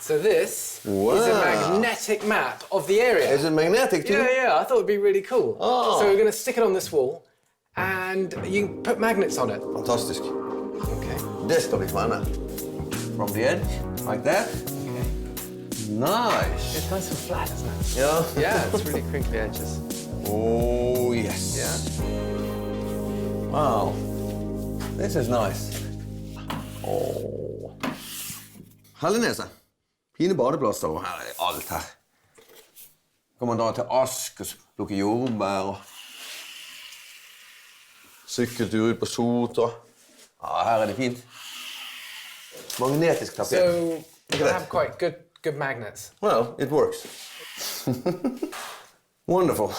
So this is a magnetic map of the area. Is it magnetic too? Yeah, I thought it'd be really cool. Oh. So we're going to stick it on this wall and you can put magnets on it. Fantastisk. Okay. Det skal bli spennende. From the edge, like that. Okay. Nice. It's nice and flat, isn't it? Yeah. Yeah, it's really crinkly edges. Oh, yes. Yeah. Wow. This is nice. Oh. Hellenese. Fine badeplaster, og her er alt her. Kan man dra til Ask og plukke jordbær og sykkeltur ut på Sotra. Ja, her er det fint. Magnetisk tapet. So you have quite good magnets. Well, it works. Wonderful.